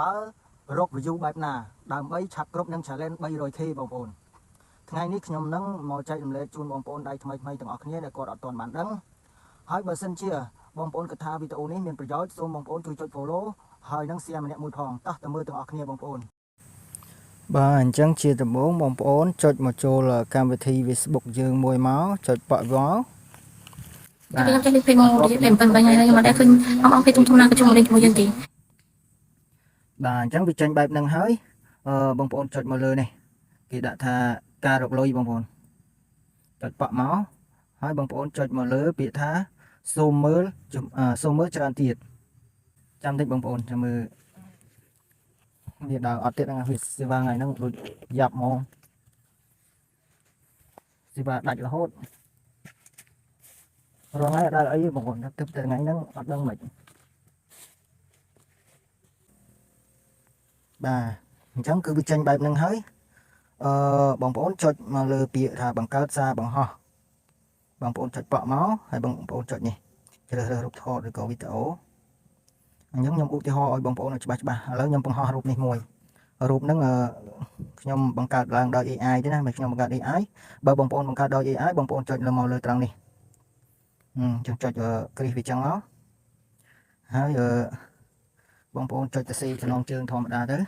តើរក view បែបណាដើម្បីឆាប់គ្រប់នឹង challenge 300k បងប្អូនថ្ងៃនេះខ្ញុំនឹងមកចែករំលែកជូនបងប្អូនដៃថ្មីៗទាំងអស់គ្នាដែលគាត់អត់ទាន់បានដឹងហើយបើសិនជាបងប្អូនគិតថាវីដេអូនេះមានប្រយោជន៍សូមបងប្អូនជួយចុច follow ហើយនឹង share ម្នាក់មួយផងតោះទៅមើលទាំងអស់គ្នាបងប្អូនបាទអញ្ចឹងជាដំបូងបងប្អូនចុចមកចូលកម្មវិធី Facebook យើងមួយមកចុចប៉ក់វល់បាទខ្ញុំចេះលេខពេកមកលេខ7បាញ់ហើយខ្ញុំអត់ដែលឃើញអង្គពេកធំៗណាក៏ជួយលេខជាមួយយើងទេបាទអញ្ចឹងវាចេញបែបហ្នឹងហើយបងប្អូនចុចមកលើនេះគេដាក់ថាការរកលុយបងប្អូនចុចប៉ក់មកហើយបងប្អូនចុចមកលើពាក្យថាសូមមើលច្រើនទៀតចាំតិចបងប្អូនចាំមើលវាដើរអត់ទៀតហ្នឹងវាសេវាថ្ងៃហ្នឹងដូចយ៉ាប់ហ្មងសេវាដាច់រហូតរងហើយអត់ដល់អីបងប្អូនទៅតែថ្ងៃហ្នឹងអត់ដឹងមិនបាទអញ្ចឹងគឺវាចេញបែបហ្នឹងហើយបងប្អូនចុចមកលើពាក្យថាបង្កើតសារបង្ហោះបងប្អូនចុចប៉ក់មកហើយបងប្អូនចុចនេះជ្រើសរើសរូបថតឬក៏វីដេអូអញ្ចឹងខ្ញុំឧទាហរណ៍ឲ្យបងប្អូនឲ្យច្បាស់ឥឡូវខ្ញុំបង្ហោះរូបនេះមួយរូបហ្នឹងខ្ញុំបង្កើតឡើងដោយ AI ទេណាមិនខ្ញុំបង្កើត AI បើបងប្អូនបង្កើតដោយ AI បងប្អូនចុចមកលើត្រង់នេះចុចគ្រីសវាចឹងមកហើយបងប្អូនចុចទៅសេចំណងជើងធម្មតាទៅ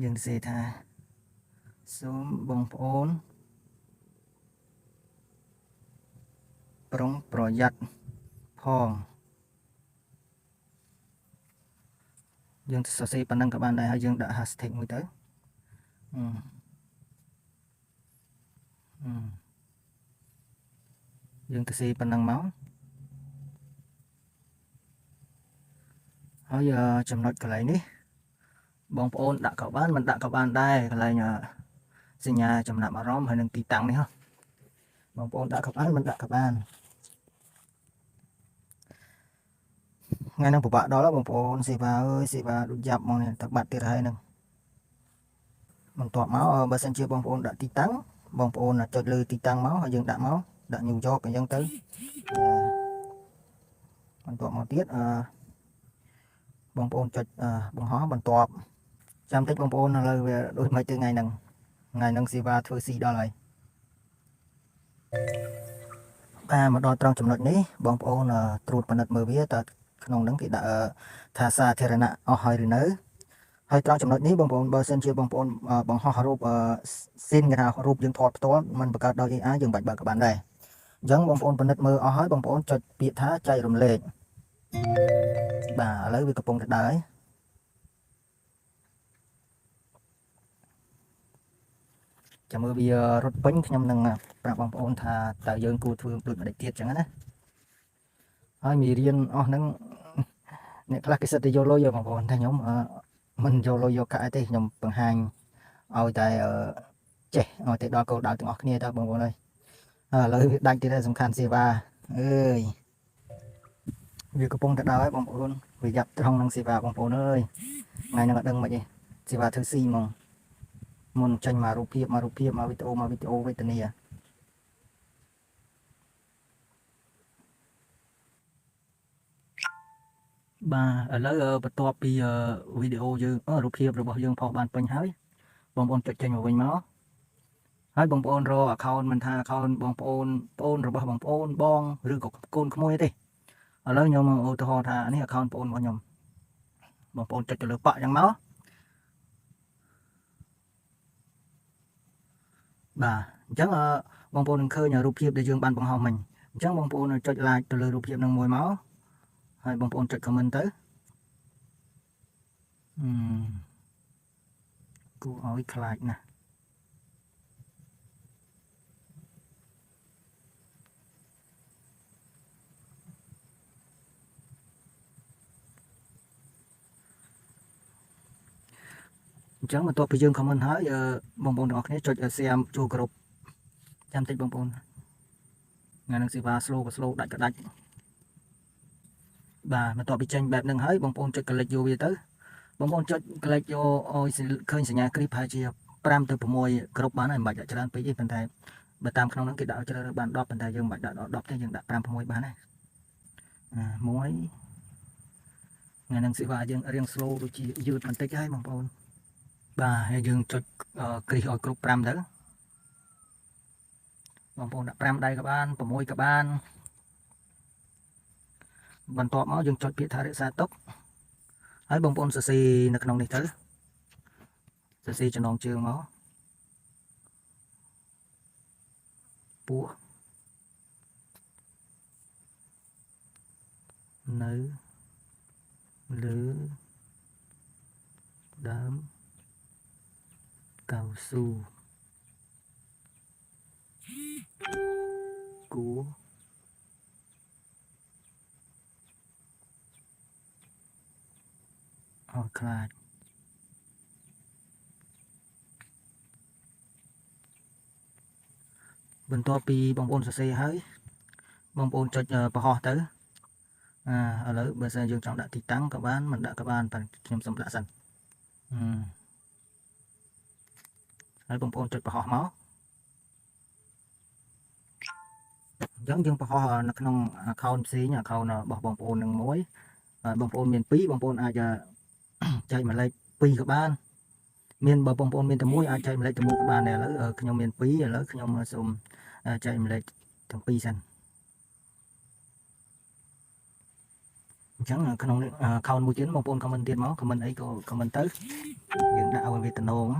យើងសេថាសូមបងប្អូនប្រុងប្រយ័ត្នផងយើងសរសេរប៉ុណ្ណឹងក៏បានដែរហើយយើងដាក់ hashtag មួយទៅយើងទៅសេប៉ុណ្ណឹងមកហើយចំណុចកន្លែងនេះបងប្អូនដាក់ក៏បានមិនដាក់ក៏បានដែរកន្លែងសញ្ញាចំណាប់អារម្មណ៍ហើយនឹងទីតាំងនេះបងប្អូនដាក់ក៏បានមិនដាក់ក៏បានថ្ងៃហ្នឹងពិបាកដល់បងប្អូនសេវាអើយសេវាដូចយ៉ាប់ហ្មងទឹកបាត់ទៀតហើយហ្នឹងបន្ទាប់មកបើសិនជាបងប្អូនដាក់ទីតាំងបងប្អូនចុចលើទីតាំងមកហើយយើងដាក់មកដាក់ New York អញ្ចឹងទៅបន្ទាប់មកទៀតបងប្អូនចុចបង្ហោះបន្ទាប់ចាំតិចបងប្អូនឥឡូវវាដូចមិនទៅថ្ងៃហ្នឹងសេវាធ្វើស៊ីដល់ហើយបាទមកដល់ត្រង់ចំណុចនេះបងប្អូនត្រួតពិនិត្យមើលវាតើក្នុងហ្នឹងគេដាក់ថាសាធារណៈអស់ហើយឬនៅហើយត្រង់ចំណុចនេះបងប្អូនបើសិនជាបងប្អូនបង្ហោះរូបស៊ីនគេថារូបយើងថតផ្ទាល់มันបង្កើតដោយ AI យើងបាច់បើកក៏បានដែរអញ្ចឹងបងប្អូនពិនិត្យមើលអស់ហើយបងប្អូនចុចពាក្យថាចែករំលែកបាទឥឡូវវាកំពុងតែដើរហើយចាំមើលវារត់ពេញខ្ញុំនឹងប្រាប់បងប្អូនថាតើយើងគួរធ្វើដូចម្តេចទៀតអញ្ចឹងណាហើយមេរៀនអស់ហ្នឹងអ្នកខ្លះគេសិតតែយកលុយបងប្អូនតែខ្ញុំមិនយកលុយយកកាក់ទេខ្ញុំបង្ហាញឲ្យតែចេះឲ្យទៅដល់គោលដៅទាំងអស់គ្នាតើបងប្អូនអើយឥឡូវវាដាច់ទៀតសំខាន់សេវាអើយវាកំពុងតែដើរហើយបងប្អូនវាយ៉ាប់ត្រង់នឹងសេវាបងប្អូនអើយថ្ងៃហ្នឹងអត់ដឹងមិនទេសេវាធ្វើស៊ីហ្មងមុនចេញមករូបភាពមកវីដេអូវេទនាបាទឥឡូវបន្ទាប់ពីវីដេអូយើងរូបភាពរបស់យើងផុសបានពេញហើយបងប្អូនចុចចេញមកវិញមកហើយបងប្អូនរក account មិនថា account បងប្អូនរបស់បងប្អូនបងឬក៏កូនក្មួយទេឥឡូវខ្ញុំឧទាហរណ៍ថានេះ account បងប្អូនរបស់ខ្ញុំបងប្អូនចុចទៅលើប៉ាក់អញ្ចឹងមកបាទអញ្ចឹងបងប្អូននឹងឃើញរូបភាពដែលយើងបានបង្ហោះមិញអញ្ចឹងបងប្អូនចុច like ទៅលើរូបភាពនឹងមួយមកហើយបងប្អូនចុច comment ទៅគួរឲ្យខ្លាចណាស់អញ្ចឹងបន្ទាប់ពីយើង comment ហើយបងប្អូនទាំងអស់គ្នាចុច share ចូលក្រុមចាំតិចបងប្អូនថ្ងៃនឹងសេវា slow ដាច់ក៏ដាច់បាទបន្ទាប់ពីចេញបែបហ្នឹងហើយបងប្អូនចុច click យកវាទៅបងប្អូនចុច click យកឲ្យឃើញសញ្ញាគ្រីបប្រហែលជា5ទៅ6ក្រុមបានហើយមិនបាច់ដាក់ច្រើនពេកទេប៉ុន្តែបើតាមក្នុងហ្នឹងគេដាក់ជ្រើសរើសបាន10ប៉ុន្តែយើងមិនបាច់ដាក់10ទេយើងដាក់5 6បានដែរ1 ngày năng sẽ vào dương riêng slow đôi chỉ dư mình tích hay bằng ôn bà hay dương cho kỹ ở group pram đó bằng ôn đã pram đây các bạn của môi các bạn bằng to máu dương cho biết thay xa tốc hãy bằng ôn xì nực nòng này thứ xì cho nòng trường máu búa nữ lứa đám cao su của họ khai bên to pi bông ôn xe hơi bông ôn cho bà họ tới ở lỡ bây giờ dương trọng đã thì tăng các bạn mình đã các bạn phải thêm xong đã dần hãy bông ôn cho bà họ máu giống dương bà họ nó không khâu xí nhà khâu nó bỏ bông ôn nâng muối bông ôn miền pí bông ôn ai giờ chạy mà lấy pi các bạn miền bông ôn miền tây muối ai chạy mà lấy tây muối các bạn này lỡ ở trong miền pí lỡ trong sum chạy mà lấy thằng pi dần chẳng là khâu mua chín bông ôn comment tiền máu comment ấy có comment tới dương đạo về tận đồ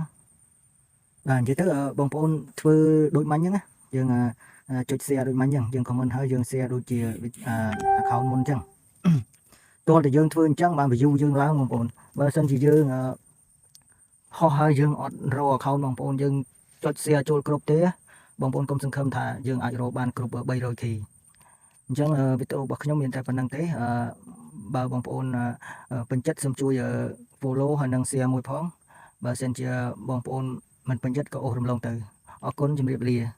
á chỉ tới bông ôn thưa đôi mánh nhá dương cho xe đôi mánh dương comment hơi dương xe đôi chia khâu môn chẳng tôi thì dương thưa chẳng bạn phải du dương lao bông ôn bờ sân chỉ dương ho hơi dương rò khâu bông ôn dương cho xe trôi cột té bông ôn công sân khâm thà dương ai rò ban cột bay rồi thì chẳng video bậc nhóm miền tây phần năng tế bà bông ôn phần chất xâm chui follow hành năng xe mùi phóng bà sen chia bông ôn mình phần chất có ô rầm lông từ ở con chìm riệp lìa